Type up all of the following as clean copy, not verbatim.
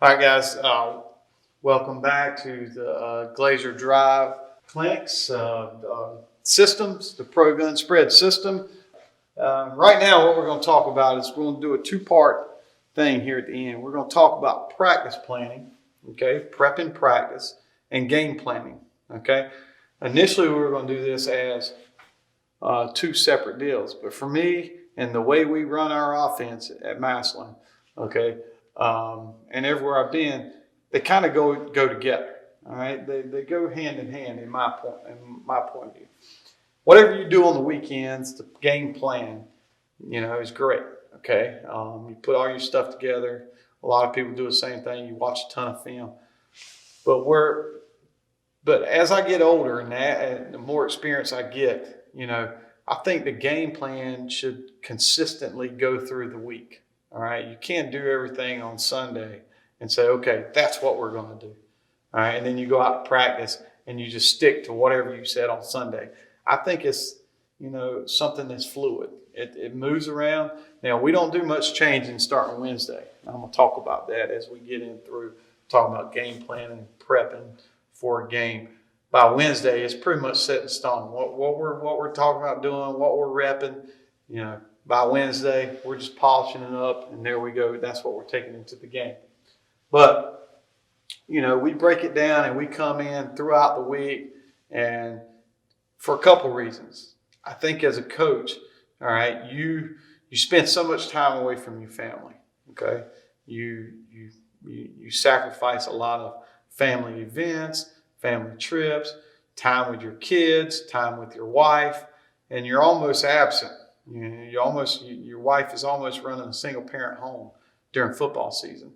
All right, guys. Welcome back to the Glazier Drive Clinics systems, the Pro Gun Spread system. Right now, what we're going to talk about is we're going to do a two-part thing here at the end. We're going to talk about practice planning, okay, prep and practice, and game planning, okay. Initially, we were going to do this as two separate deals, but for me and the way we run our offense at Massillon, okay, and everywhere I've been, they kind of go together. All right, they go hand in hand in my point of view. Whatever you do on the weekends, the game plan, is great. Okay, you put all your stuff together. A lot of people do the same thing. You watch a ton of film, but as I get older and the more experience I get, I think the game plan should consistently go through the week. All right, you can't do everything on Sunday and say, okay, that's what we're going to do. All right, and then you go out to practice and you just stick to whatever you said on Sunday. I think it's, something that's fluid. It moves around. Now, we don't do much changing starting Wednesday. I'm going to talk about that as we get in through talking about game planning and prepping for a game. By Wednesday, it's pretty much set in stone. What we're talking about doing, what we're repping, by Wednesday, we're just polishing it up, and there we go. That's what we're taking into the game. But, we break it down and we come in throughout the week, and for a couple reasons. I think as a coach, all right, you spend so much time away from your family, okay? You sacrifice a lot of family events, family trips, time with your kids, time with your wife, and you're almost absent. Your wife is almost running a single parent home during football season.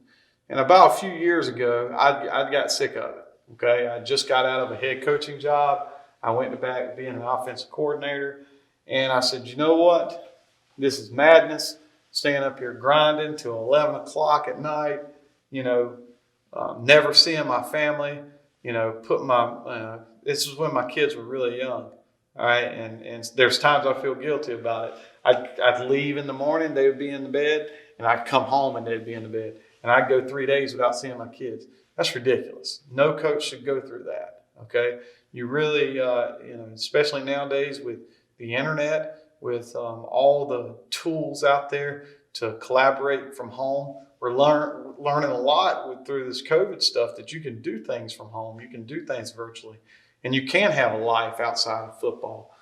And about a few years ago, I got sick of it. Okay, I just got out of a head coaching job. I went back to being an offensive coordinator, and I said, you know what? This is madness. Staying up here grinding till 11 o'clock at night. Never seeing my family. This was when my kids were really young. All right, and there's times I feel guilty about it. I'd leave in the morning, they would be in the bed, and I'd come home and they'd be in the bed. And I'd go 3 days without seeing my kids. That's ridiculous. No coach should go through that, okay? You really, especially nowadays with the internet, with all the tools out there to collaborate from home, we're learning a lot through this COVID stuff that you can do things from home. You can do things virtually. And you can have a life outside of football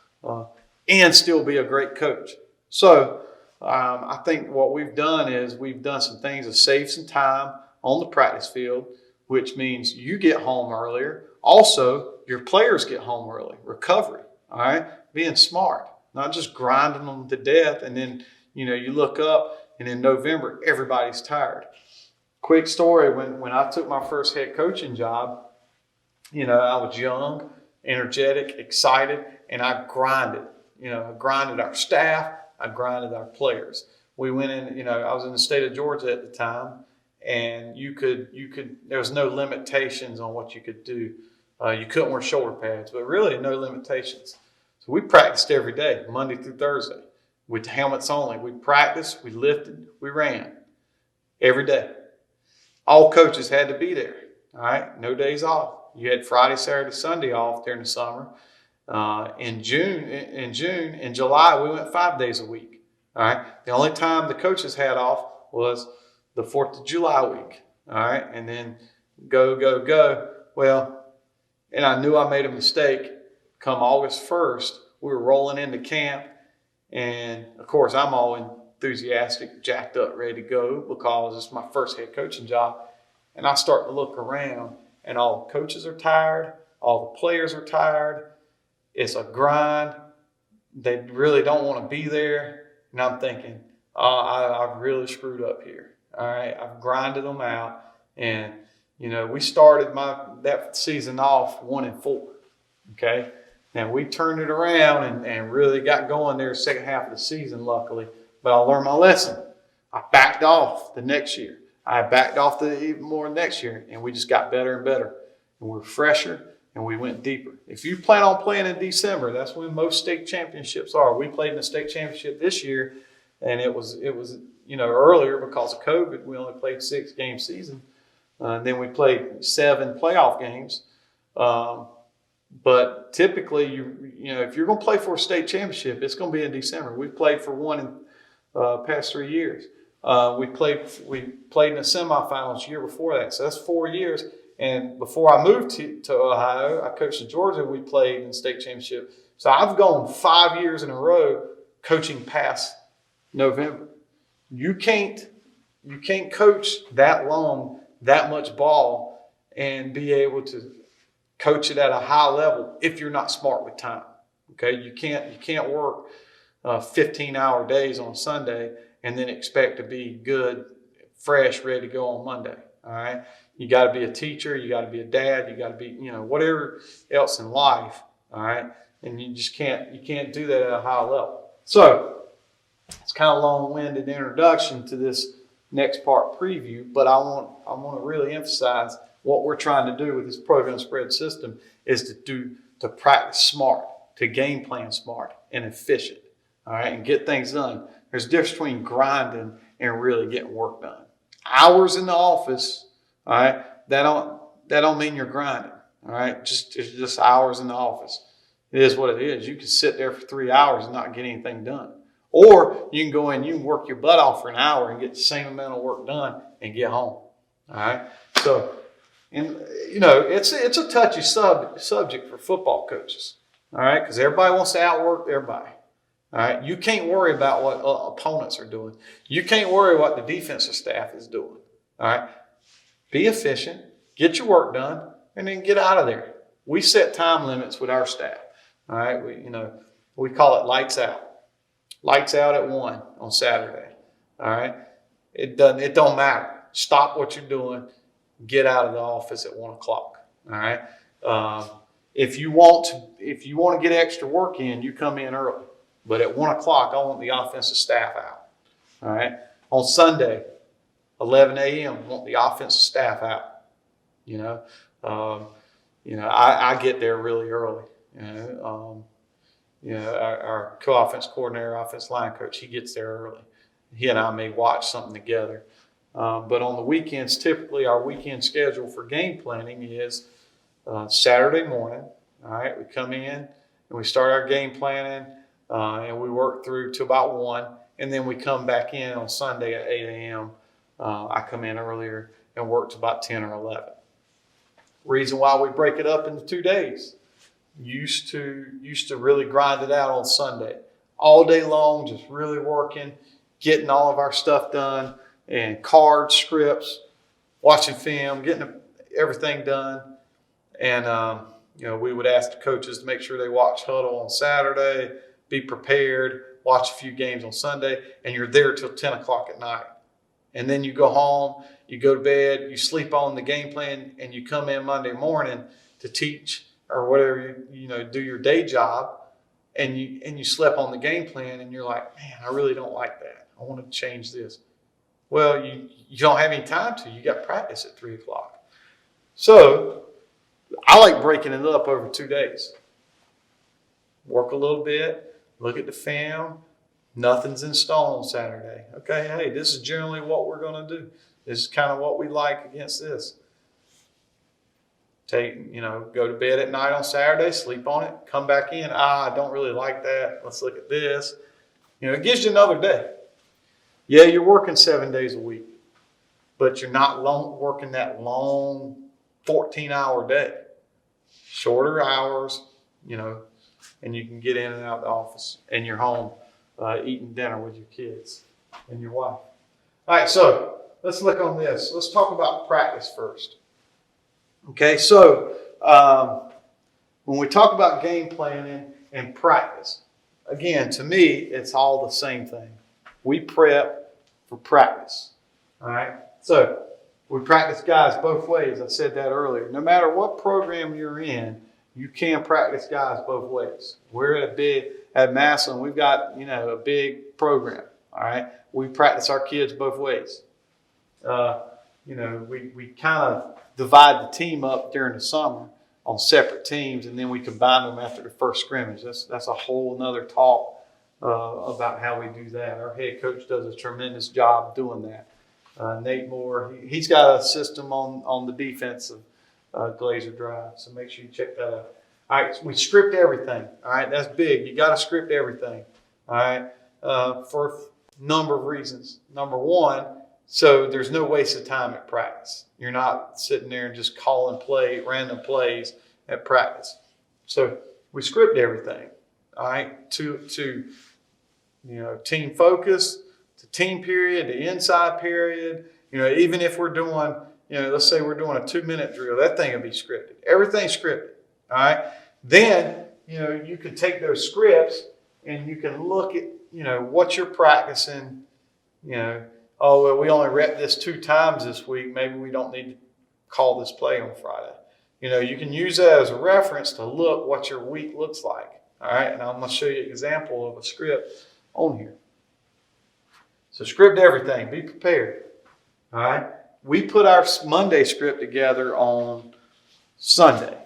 and still be a great coach. So I think what we've done is we've done some things to save some time on the practice field, which means you get home earlier. Also, your players get home early. Recovery, all right? Being smart, not just grinding them to death. And then, you look up and in November, everybody's tired. Quick story, when I took my first head coaching job, I was young, energetic, excited, and I grinded. I grinded our staff. I grinded our players. We went in, I was in the state of Georgia at the time, and there was no limitations on what you could do. You couldn't wear shoulder pads, but really no limitations. So we practiced every day, Monday through Thursday, with helmets only. We practiced, we lifted, we ran every day. All coaches had to be there, all right? No days off. You had Friday, Saturday, Sunday off during the summer. In July, we went 5 days a week. All right. The only time the coaches had off was the 4th of July week. All right. And then go. Well, and I knew I made a mistake. Come August 1st, we were rolling into camp. And of course, I'm all enthusiastic, jacked up, ready to go because it's my first head coaching job. And I start to look around, and all the coaches are tired. All the players are tired. It's a grind. They really don't want to be there. And I'm thinking, I've really screwed up here. All right, I've grinded them out. And, we started that season off 1-4. Okay. Now, we turned it around and really got going there second half of the season, luckily. But I learned my lesson. I backed off the next year. I backed off even more next year. And we just got better and better. And we're fresher. And we went deeper. If you plan on playing in December, that's when most state championships are. We played in the state championship this year, and it was earlier because of COVID. We only played 6-game season. And then we played 7 playoff games. But typically, if you're going to play for a state championship, it's going to be in December. We've played for one in past 3 years. We played in the semifinals the year before that, so that's 4 years. And before I moved to Ohio, I coached in Georgia. We played in the state championship. So I've gone 5 years in a row coaching past November. You can't coach that long, that much ball, and be able to coach it at a high level if you're not smart with time. Okay, you can't work 15-hour days on Sunday and then expect to be good, fresh, ready to go on Monday. All right, you got to be a teacher, you got to be a dad, you got to be whatever else in life. All right, and you can't do that at a high level. So it's kind of a long-winded introduction to this next part preview, but I want to really emphasize what we're trying to do with this program spread system is to practice smart, to game plan smart and efficient, all right, and get things done. There's a difference between grinding and really getting work done. Hours in the office, all right, that don't mean you're grinding, all right. It's just hours in the office. It is what it is. You can sit there for 3 hours and not get anything done. Or you can go in, you can work your butt off for an hour and get the same amount of work done and get home. All right. So, and it's a touchy subject for football coaches. All right, because everybody wants to outwork everybody. All right, you can't worry about what opponents are doing. You can't worry what the defensive staff is doing. All right, be efficient, get your work done, and then get out of there. We set time limits with our staff. All right, we call it lights out. Lights out at 1 on Saturday. All right, it don't matter. Stop what you're doing. Get out of the office at 1 o'clock. All right. If you want to get extra work in, you come in early. But at 1 o'clock, I want the offensive staff out. All right. On Sunday, 11 a.m., I want the offensive staff out. I get there really early. Our co-offense coordinator, offense line coach, he gets there early. He and I may watch something together. But on the weekends, typically our weekend schedule for game planning is Saturday morning. All right, we come in and we start our game planning and we work through to about 1. And then we come back in on Sunday at 8 a.m. I come in earlier and work to about 10 or 11. Reason why we break it up into 2 days. Used to really grind it out on Sunday. All day long, just really working, getting all of our stuff done, and cards, scripts, watching film, getting everything done. And, we would ask the coaches to make sure they watch huddle on Saturday, be prepared, watch a few games on Sunday, and you're there till 10 o'clock at night. And then you go home, you go to bed, you sleep on the game plan, and you come in Monday morning to teach or whatever, do your day job, and you slept on the game plan, and you're like, man, I really don't like that. I want to change this. Well, you don't have any time to. You got practice at 3 o'clock. So I like breaking it up over 2 days. Work a little bit, look at the film. Nothing's in stone on Saturday. Okay, hey, this is generally what we're going to do. This is kind of what we like against this. Go to bed at night on Saturday, sleep on it, come back in. I don't really like that. Let's look at this. It gives you another day. Yeah, you're working 7 days a week, but you're not working that long 14-hour day. Shorter hours, and you can get in and out of the office, and you're home eating dinner with your kids and your wife. All right, so let's look on this. Let's talk about practice first. Okay, so when we talk about game planning and practice, again, to me, it's all the same thing. We prep for practice. All right, so we practice guys both ways. I said that earlier. No matter what program you're in, you can practice guys both ways. We're at Massillon, we've got a big program. All right, we practice our kids both ways. We kind of divide the team up during the summer on separate teams, and then we combine them after the first scrimmage. That's a whole nother talk about how we do that. Our head coach does a tremendous job doing that. Nate Moore. He's got a system on the defensive Glazer drive, so make sure you check that out. All right, we script everything. All right, that's big. You got to script everything. All right, for a number of reasons. Number one, so there's no waste of time at practice. You're not sitting there and just calling random plays at practice. So we script everything. All right, to team focus, to team period, to inside period. Even if we're doing, let's say we're doing a 2-minute drill, that thing will be scripted. Everything's scripted. All right. Then, you can take those scripts and you can look at, what you're practicing. Oh, well, we only rep this 2 times this week. Maybe we don't need to call this play on Friday. You can use that as a reference to look what your week looks like. All right. And I'm going to show you an example of a script on here. So script everything. Be prepared. All right. We put our Monday script together on Sunday.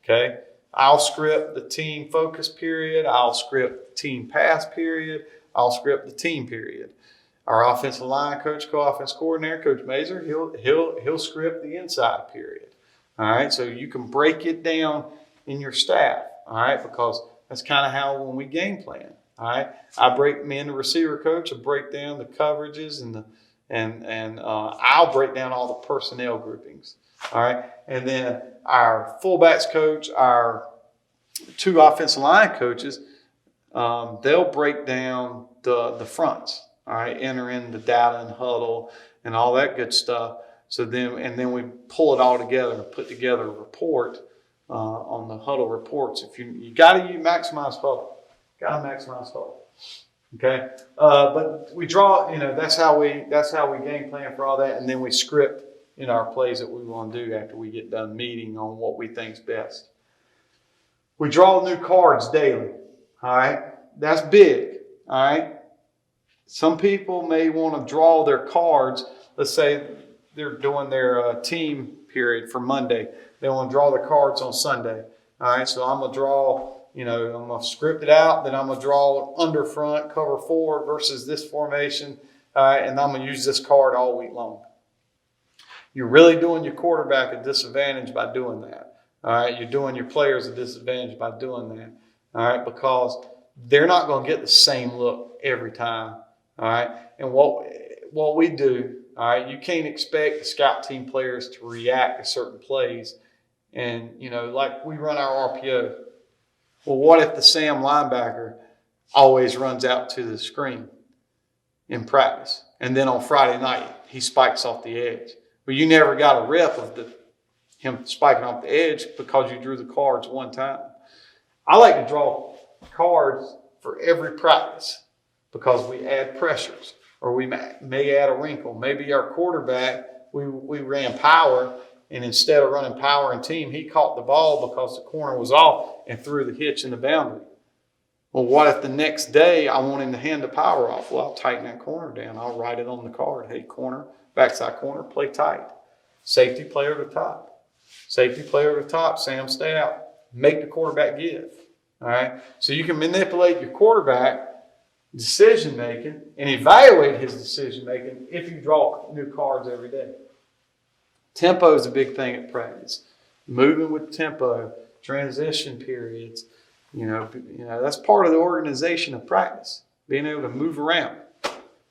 Okay. I'll script the team focus period. I'll script the team pass period. I'll script the team period. Our offensive line coach, co-offense coordinator, Coach Mazer, he'll script the inside period. All right. So you can break it down in your staff. All right. Because that's kind of how when we game plan. All right. Me and the receiver coach will break down the coverages and I'll break down all the personnel groupings. All right. And then our fullbacks coach, our 2 offensive line coaches, they'll break down the fronts. All right. Enter in the data and huddle and all that good stuff. So then we pull it all together and put together a report on the huddle reports. If you got to maximize huddle. Got to maximize huddle. Okay. But we draw, that's how we game plan for all that. And then we script our plays that we want to do after we get done meeting on what we think's best. We draw new cards daily. All right. That's big. All right. Some people may want to draw their cards. Let's say they're doing their team period for Monday. They want to draw their cards on Sunday. All right. So I'm going to draw, I'm going to script it out. Then I'm going to draw under front, cover 4 versus this formation. All right. And I'm going to use this card all week long. You're really doing your quarterback a disadvantage by doing that. All right. You're doing your players a disadvantage by doing that. All right. Because they're not going to get the same look every time. All right. And what we do, all right, you can't expect the scout team players to react to certain plays. And, like we run our RPO. Well, what if the Sam linebacker always runs out to the screen in practice? And then on Friday night, he spikes off the edge. Well, you never got a rep of him spiking off the edge because you drew the cards one time. I like to draw cards for every practice because we add pressures or we may add a wrinkle. Maybe our quarterback, we ran power, and instead of running power and team, he caught the ball because the corner was off and threw the hitch in the boundary. Well, what if the next day I want him to hand the power off? Well, I'll tighten that corner down. I'll write it on the card. Hey, corner, backside corner, play tight. Safety player to top. Safety player to top, Sam, stay out. Make the quarterback give. All right? So you can manipulate your quarterback decision-making and evaluate his decision-making if you draw new cards every day. Tempo is a big thing at practice. Moving with tempo, transition periods, that's part of the organization of practice, being able to move around.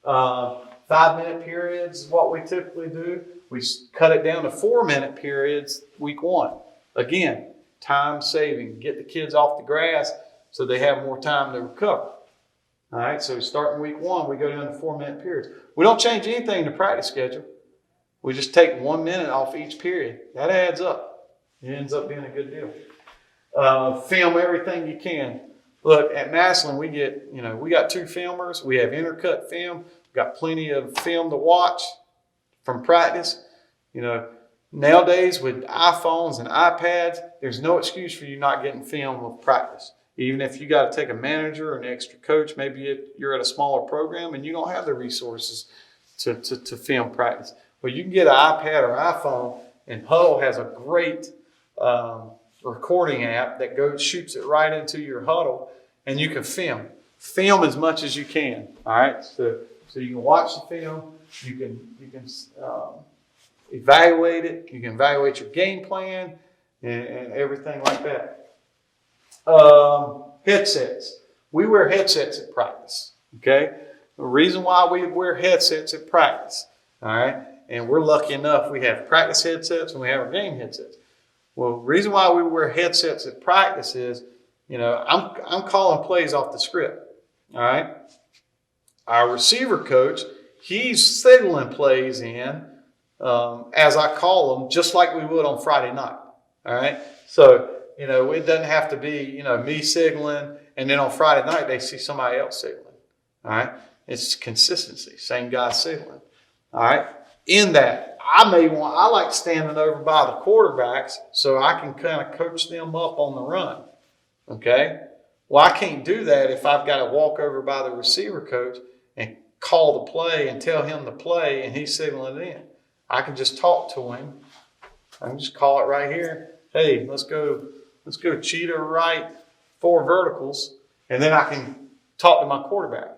5-minute periods is what we typically do. We cut it down to 4-minute periods week 1. Again, time saving. Get the kids off the grass so they have more time to recover. All right, so starting week 1, we go down to 4-minute periods. We don't change anything in the practice schedule. We just take 1 minute off each period. That adds up. It ends up being a good deal. Film everything you can. Look, at Massillon, we got 2 filmers. We have intercut film. We've got plenty of film to watch from practice. Nowadays with iPhones and iPads, there's no excuse for you not getting film of practice. Even if you got to take a manager or an extra coach, maybe you're at a smaller program and you don't have the resources to film practice. Well, you can get an iPad or iPhone, and Huddle has a great recording app that shoots it right into your Huddle, and you can film as much as you can. All right, so So you can watch the film, you can evaluate it, you can evaluate your game plan and everything like that. Headsets. We wear headsets at practice. Okay. The reason why we wear headsets at practice, all right, and we're lucky enough we have practice headsets and we have our game headsets. Well, the reason why we wear headsets at practice is, I'm calling plays off the script. All right. Our receiver coach, he's signaling plays in as I call them, just like we would on Friday night. All right. So, it doesn't have to be, me signaling, and then on Friday night they see somebody else signaling. All right. It's consistency. Same guy signaling. All right. In that, I like standing over by the quarterbacks so I can kind of coach them up on the run. Okay. Well, I can't do that if I've got to walk over by the receiver coach and call the play and tell him to play and he's signaling it in. I can just talk to him. I can just call it right here. Hey, let's go cheetah right 4 verticals, and then I can talk to my quarterback.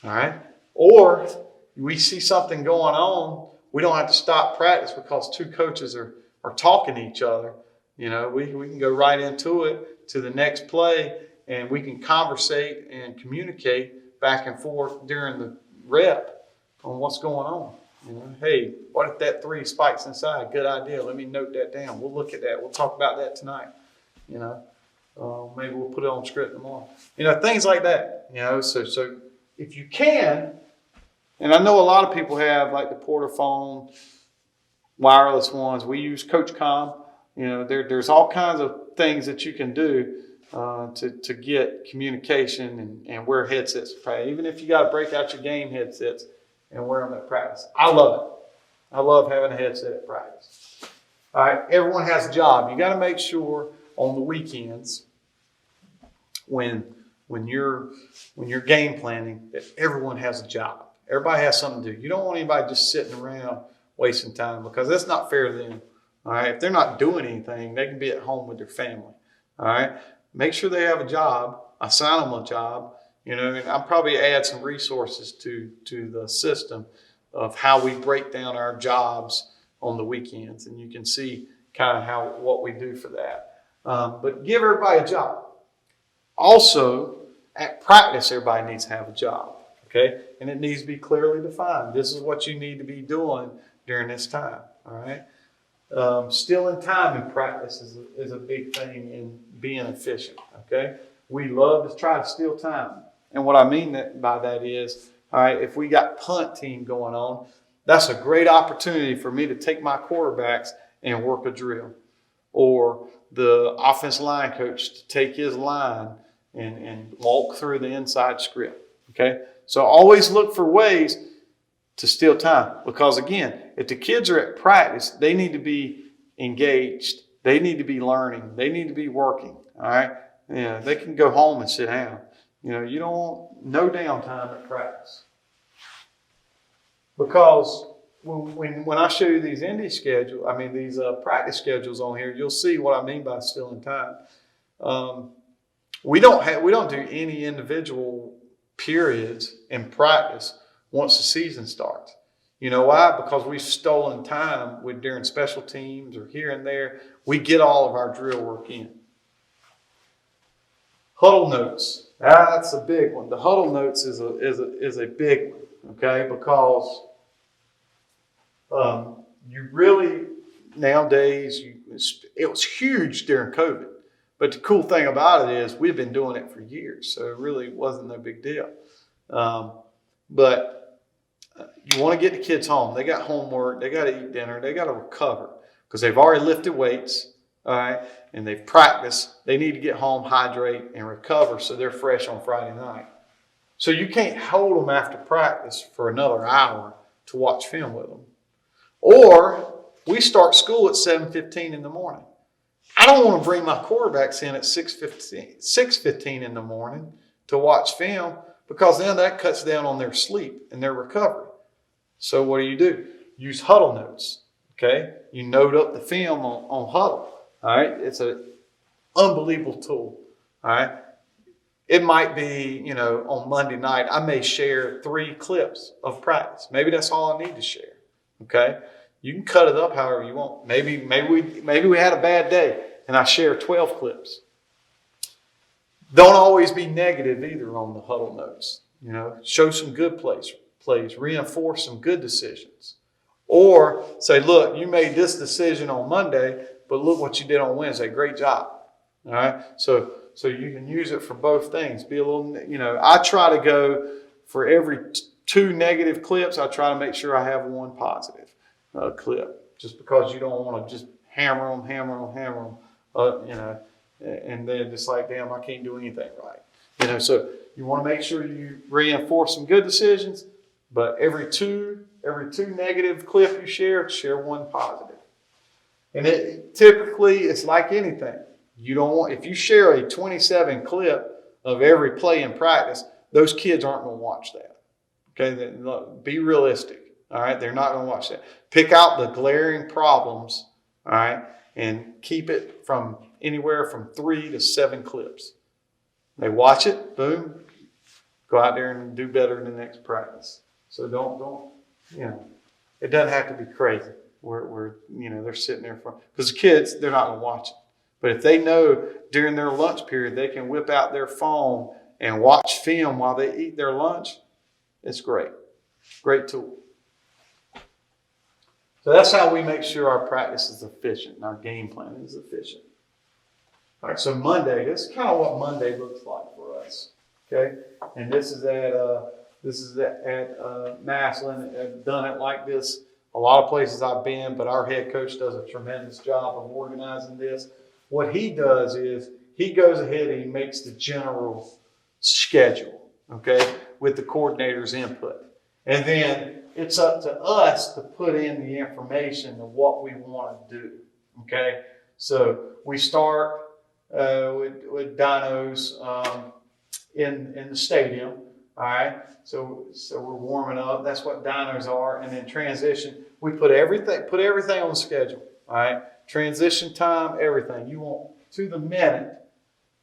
All right. Or we see something going on, we don't have to stop practice because 2 coaches are talking to each other. We can go right into it to the next play, and we can conversate and communicate back and forth during the rep on what's going on. Hey, what if that 3 spikes inside? Good idea. Let me note that down. We'll look at that. We'll talk about that tonight. Maybe we'll put it on script tomorrow. Things like that. So if you can, and I know a lot of people have like the Porter phone, wireless ones. We use Coach Com. There's all kinds of things that you can do to get communication and wear headsets. Even if you got to break out your game headsets and wear them at practice. I love it. I love having a headset at practice. All right, everyone has a job. You got to make sure on the weekends when you're game planning that everyone has a job. Everybody has something to do. You don't want anybody just sitting around wasting time because that's not fair to them. All right, if they're not doing anything, they can be at home with their family. All right, make sure they have a job. Assign them a job. And I'll probably add some resources to the system of how we break down our jobs on the weekends, and you can see kind of what we do for that. But give everybody a job. Also, at practice, everybody needs to have a job. Okay, and it needs to be clearly defined. This is what you need to be doing during this time. All right. Stealing time in practice is a big thing in being efficient. Okay, we love to try to steal time. And what I mean by that is, all right, if we got punt team going on, that's a great opportunity for me to take my quarterbacks and work a drill. Or the offensive line coach to take his line and walk through the inside script. Okay? So always look for ways to steal time. Because again, if the kids are at practice, they need to be engaged. They need to be learning. They need to be working. All right? They can go home and sit down. You don't want no downtime at practice. Because when I show you these these practice schedules on here, you'll see what I mean by stealing time. We don't do any individual periods in practice once the season starts. You know why? Because we've stolen time during special teams or here and there. We get all of our drill work in. Huddle notes. That's a big one. The huddle notes is a big one, okay? Because you really nowadays it was huge during COVID, but the cool thing about it is we've been doing it for years, so it really wasn't no big deal. But you want to get the kids home. They got homework. They got to eat dinner. They got to recover because they've already lifted weights. All right, and they've practiced. They need to get home, hydrate, and recover so they're fresh on Friday night. So you can't hold them after practice for another hour to watch film with them. Or we start school at 7:15 in the morning. I don't want to bring my quarterbacks in at 6:15 in the morning to watch film because then that cuts down on their sleep and their recovery. So what do? Use huddle notes. Okay, you note up the film on huddle. All right, it's an unbelievable tool. All right, It might be, on Monday night, I may share 3 clips of practice. Maybe that's all I need to share. Okay. You can cut it up however you want. Maybe we had a bad day and I share 12 clips. Don't always be negative either on the huddle notes. Show some good plays, reinforce some good decisions. Or say, look, you made this decision on Monday, but look what you did on Wednesday. Great job. All right. So you can use it for both things. Be a little, I try to go for every 2 negative clips. I try to make sure I have 1 positive clip, just because you don't want to just hammer them, and then just like, damn, I can't do anything right. So you want to make sure you reinforce some good decisions, but every two negative clip you share 1 positive. And typically it's like anything. You don't want, if you share a 27 clip of every play in practice, those kids aren't going to watch that. Okay, then look, be realistic. All right, they're not going to watch that. Pick out the glaring problems. All right, and keep it from anywhere from 3 to 7 clips. They watch it, boom, go out there and do better in the next practice. So don't, it doesn't have to be crazy. Where they're sitting there because the kids, they're not going to watch it. But if they know during their lunch period they can whip out their phone and watch film while they eat their lunch, it's great. Great tool. So that's how we make sure our practice is efficient and our game plan is efficient. All right, so Monday, this is kind of what Monday looks like for us. Okay, and this is at Massillon. I've done it like this a lot of places I've been, but our head coach does a tremendous job of organizing this. What he does is he goes ahead and he makes the general schedule, okay, with the coordinator's input. And then it's up to us to put in the information of what we want to do, okay? So we start with dynos in the stadium, all right? So we're warming up. That's what dynos are. And then transition, we put everything on the schedule, all right? Transition time, everything. You want to the minute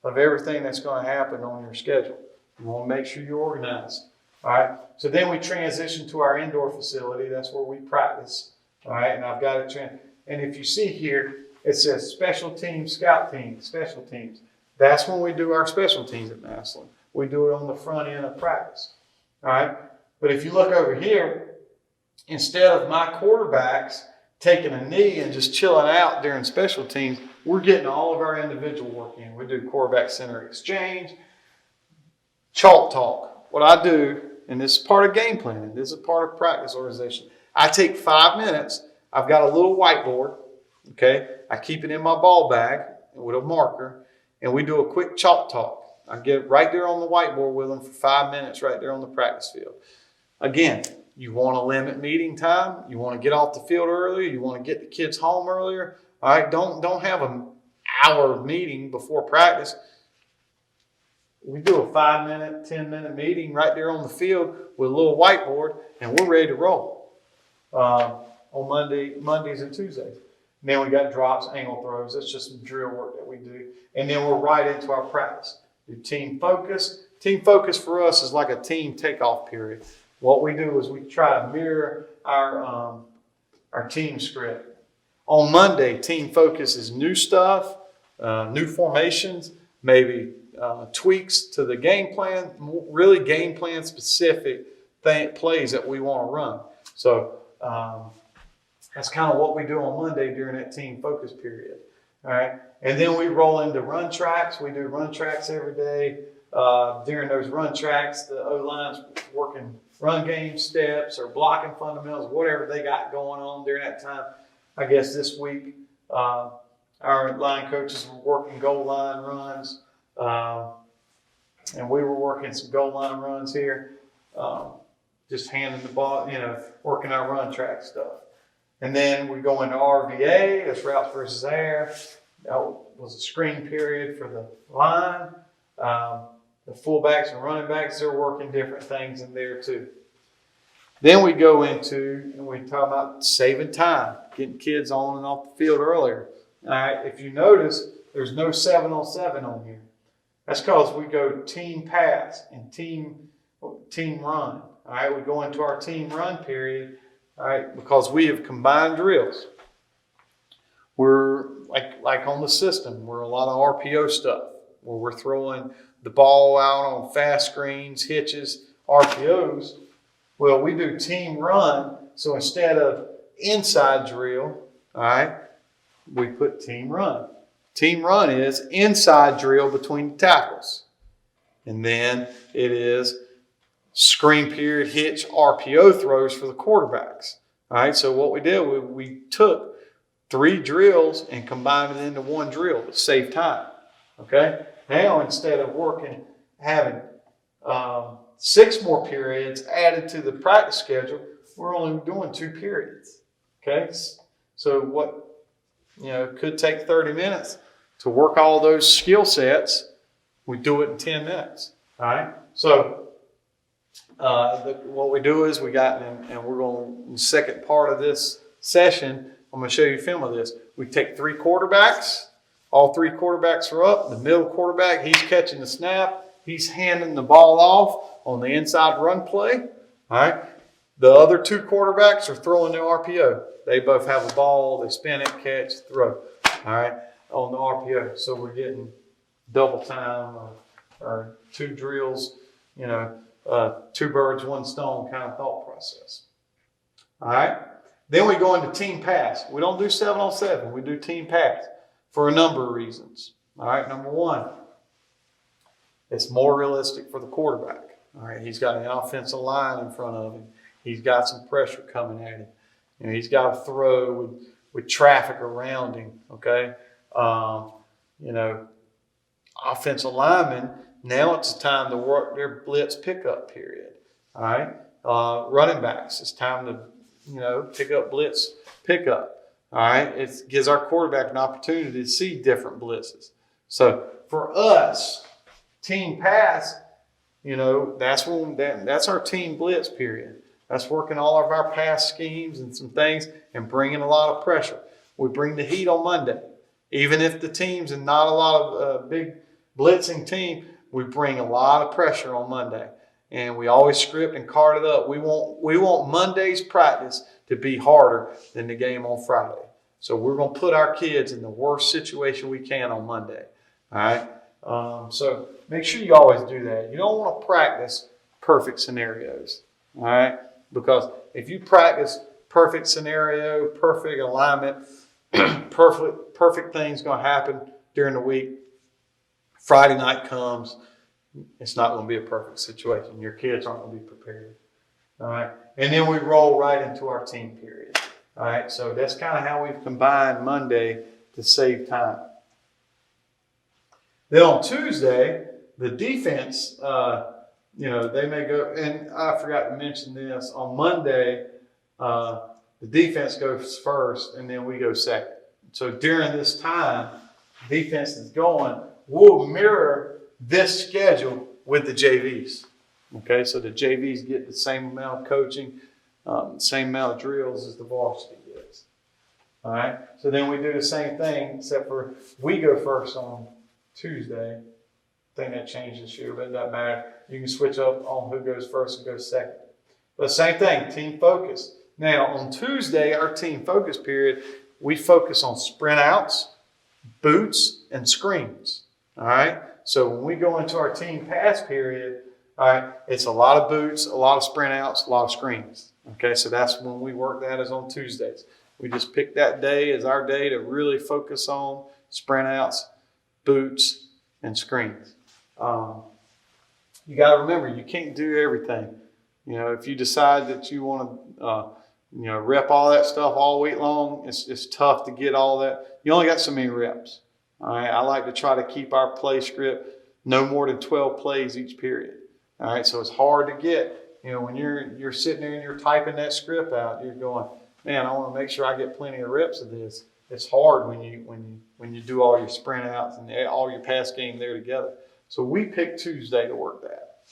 of everything that's going to happen on your schedule. You want to make sure you're organized. All right. So then we transition to our indoor facility. That's where we practice. All right. And I've got it. And if you see here, it says special teams, scout teams, special teams. That's when we do our special teams at Massillon. We do it on the front end of practice. All right. But if you look over here, instead of my quarterbacks taking a knee and just chilling out during special teams, we're getting all of our individual work in. We do quarterback center exchange, chalk talk. What I do, and this is part of game planning, this is part of practice organization. I take 5 minutes. I've got a little whiteboard, okay? I keep it in my ball bag with a marker, and we do a quick chalk talk. I get right there on the whiteboard with them for 5 minutes right there on the practice field. Again, you want to limit meeting time. You want to get off the field earlier. You want to get the kids home earlier. All right, don't have an hour meeting before practice. We do a 5-minute, 10-minute meeting right there on the field with a little whiteboard, and we're ready to roll on Mondays and Tuesdays. And then we got drops, angle throws. That's just some drill work that we do. And then we're right into our practice. Do team focus. Team focus for us is like a team takeoff period. What we do is we try to mirror our team script. On Monday, team focus is new stuff, new formations, maybe tweaks to the game plan, really game plan specific plays that we want to run. So that's kind of what we do on Monday during that team focus period. All right. And then we roll into run tracks. We do run tracks every day. During those run tracks, the O-line's working run game steps or blocking fundamentals, whatever they got going on during that time. I guess this week, our line coaches were working goal line runs, and we were working some goal line runs here, just handing the ball, working our run track stuff. And then we go into RVA, that's routes versus air. That was a screen period for the line. The fullbacks and running backs, they're working different things in there too. Then we go into, and we talk about saving time, getting kids on and off the field earlier. All right, if you notice, there's no 7-on-7 on here. That's because we go team pass and team run. All right, we go into our team run period. All right, because we have combined drills. We're like on the system. We're a lot of RPO stuff where we're throwing the ball out on fast screens, hitches, RPOs. Well, we do team run. So instead of inside drill, all right, we put team run. Team run is inside drill between the tackles. And then it is screen period, hitch, RPO throws for the quarterbacks. All right, so what we did, we took 3 drills and combined it into 1 drill to save time. Okay, now instead of having 6 more periods added to the practice schedule, we're only doing 2 periods. Okay, so what could take 30 minutes to work all those skill sets, we do it in 10 minutes. All right, so what we do is we got, and we're going in the second part of this session, I'm going to show you a film of this. We take 3 quarterbacks. All 3 quarterbacks are up. The middle quarterback, he's catching the snap. He's handing the ball off on the inside run play. All right. The other 2 quarterbacks are throwing the RPO. They both have a ball. They spin it, catch, throw. All right, on the RPO. So we're getting double time or 2 drills, 2 birds, 1 stone kind of thought process. All right. Then we go into team pass. We don't do 7-on-7. We do team pass for a number of reasons. All right. Number 1, it's more realistic for the quarterback. All right. He's got an offensive line in front of him. He's got some pressure coming at him. He's got to throw with traffic around him. Okay. Offensive linemen, now it's time to work their blitz pickup period. All right. Running backs, it's time to pick up blitz pickup. All right. It gives our quarterback an opportunity to see different blitzes. So for us, team pass, that's our team blitz period. That's working all of our pass schemes and some things and bringing a lot of pressure. We bring the heat on Monday. Even if the team's and not a lot of big blitzing team, we bring a lot of pressure on Monday. And we always script and card it up. We want Monday's practice to be harder than the game on Friday. So we're going to put our kids in the worst situation we can on Monday. All right. So make sure you always do that. You don't want to practice perfect scenarios. All right. Because if you practice perfect scenario, perfect alignment, perfect things going to happen during the week, Friday night comes, it's not going to be a perfect situation. Your kids aren't going to be prepared. All right. And then we roll right into our team period. All right. So that's kind of how we've combined Monday to save time. Then on Tuesday, the defense, they may go, and I forgot to mention this, on Monday, the defense goes first and then we go second. So during this time, defense is going, we'll mirror this schedule with the JVs. Okay, so the JVs get the same amount of coaching, same amount of drills as the varsity gets. All right, so then we do the same thing, except for we go first on Tuesday. I think that changed this year, but it doesn't matter. You can switch up on who goes first and goes second. But same thing, team focus. Now, on Tuesday, our team focus period, we focus on sprint outs, boots, and screens. All right? So when we go into our team pass period, all right, it's a lot of boots, a lot of sprint outs, a lot of screens. Okay, so that's when we work that is on Tuesdays. We just pick that day as our day to really focus on sprint outs, boots, and screens. You got to remember, you can't do everything. If you decide that you want to, rep all that stuff all week long, it's tough to get all that. You only got so many reps. All right. I like to try to keep our play script no more than 12 plays each period. All right. So it's hard to get. When you're sitting there and you're typing that script out, you're going, man, I want to make sure I get plenty of reps of this. It's hard when you do all your sprint outs and all your pass game there together. So we pick Tuesday to work that.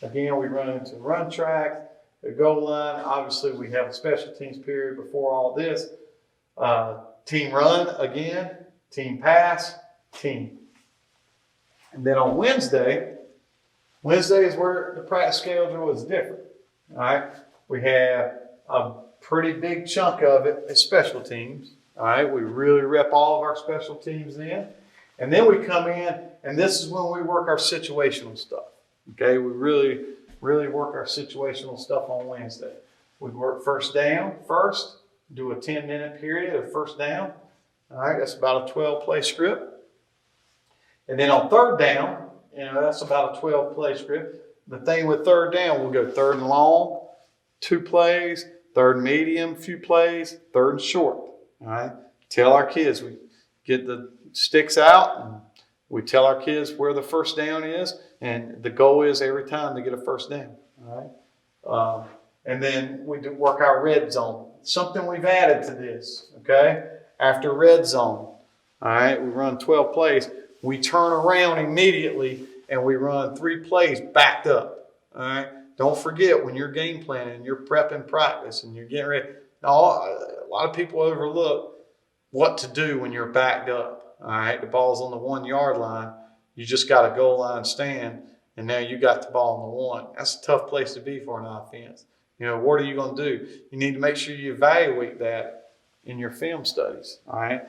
Again, we run into run track, the goal line. Obviously, we have a special teams period before all this. Team run again, team pass, team. And then on Wednesday is where the practice schedule is different. All right. We have a pretty big chunk of it is special teams. All right. We really rep all of our special teams in. And then we come in, and this is when we work our situational stuff. Okay. We really work our situational stuff on Wednesday. We work first down first, do a 10-minute period of first down. All right. That's about a 12-play script. And then on third down, that's about a 12-play script. The thing with third down, we'll go third and long, 2 plays, third and medium, few plays, third and short. All right. Tell our kids, we get the sticks out and we tell our kids where the first down is, and the goal is every time to get a first down. All right. And then we do work our red zone. Something we've added to this. Okay. After red zone, all right, we run 12 plays. We turn around immediately and we run 3 plays backed up. All right. Don't forget when you're game planning, you're prepping practice and you're getting ready. Now, a lot of people overlook what to do when you're backed up. All right. The ball's on the 1-yard line. You just got a goal line stand, and now you got the ball on the 1. That's a tough place to be for an offense. What are you going to do? You need to make sure you evaluate that in your film studies. All right.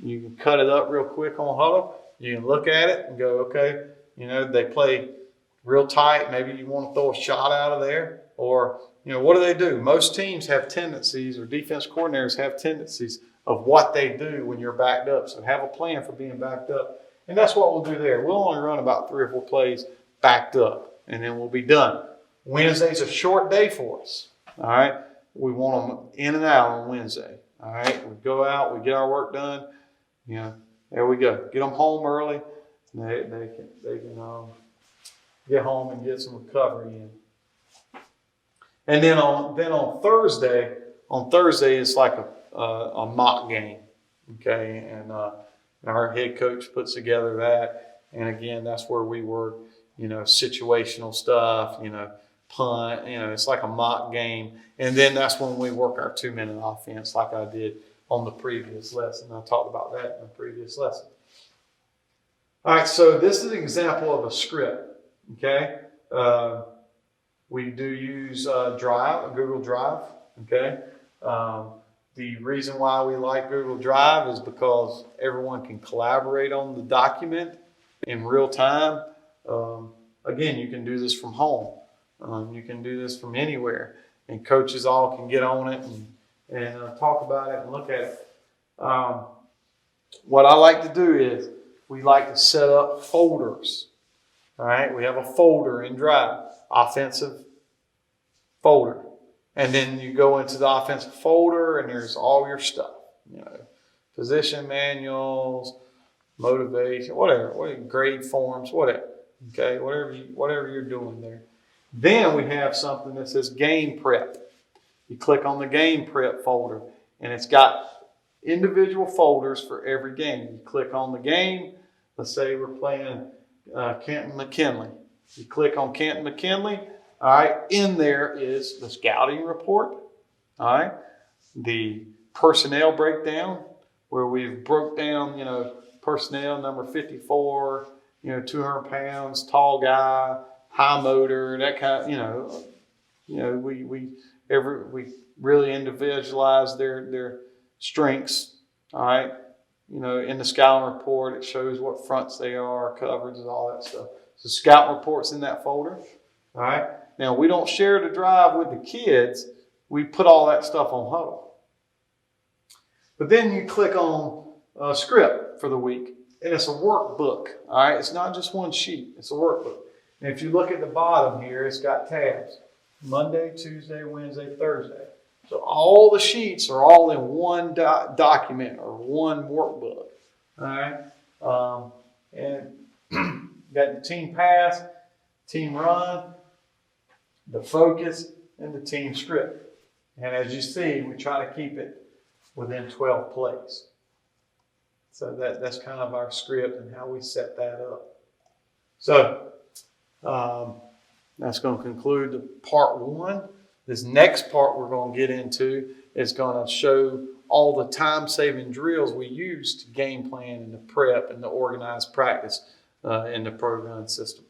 You can cut it up real quick on huddle. You can look at it and go, okay, they play real tight. Maybe you want to throw a shot out of there. Or, what do? Most teams have tendencies, or defense coordinators have tendencies of what they do when you're backed up. So have a plan for being backed up. And that's what we'll do there. We'll only run about 3 or 4 plays backed up, and then we'll be done. Wednesday's a short day for us. All right. We want them in and out on Wednesday. All right. We go out, we get our work done. There we go. Get them home early. They can get home and get some recovery in. And then on Thursday it's like a mock game. Okay, and our head coach puts together that, and again that's where we work situational stuff. Punt. It's like a mock game, and then that's when we work our 2-minute offense, like I did on the previous lesson. I talked about that in the previous lesson. All right, so this is an example of a script. Okay, we do use Google Drive. Okay, the reason why we like Google Drive is because everyone can collaborate on the document in real time. Again, you can do this from home. You can do this from anywhere, and coaches all can get on it and talk about it and look at it. What I like to do is we like to set up folders. All right, we have a folder in Drive, offensive folder. And then you go into the offensive folder and there's all your stuff, position manuals, motivation, whatever grade forms, whatever. Okay, whatever you're doing there. Then we have something that says game prep. You click on the game prep folder, and it's got individual folders for every game. You click on the game. Let's say we're playing Canton-McKinley. You click on Canton-McKinley. All right. In there is the scouting report. All right. The personnel breakdown, where we've broke down, personnel number 54, 200 pounds, tall guy, high motor, that kind of, we really individualize their strengths. All right. In the scouting report, it shows what fronts they are, coverages, all that stuff. So scout reports in that folder. All right. Now, we don't share the drive with the kids. We put all that stuff on huddle. But then you click on a script for the week, and it's a workbook. All right. It's not just one sheet. It's a workbook. And if you look at the bottom here, it's got tabs. Monday, Tuesday, Wednesday, Thursday. So all the sheets are all in one document or one workbook. All right. And got the team pass, team run, the focus, and the team script. And as you see, we try to keep it within 12 plays. So that's kind of our script and how we set that up. So that's going to conclude the part 1. This next part we're going to get into is going to show all the time-saving drills we use to game plan and to prep and to organize practice in the pro gun system.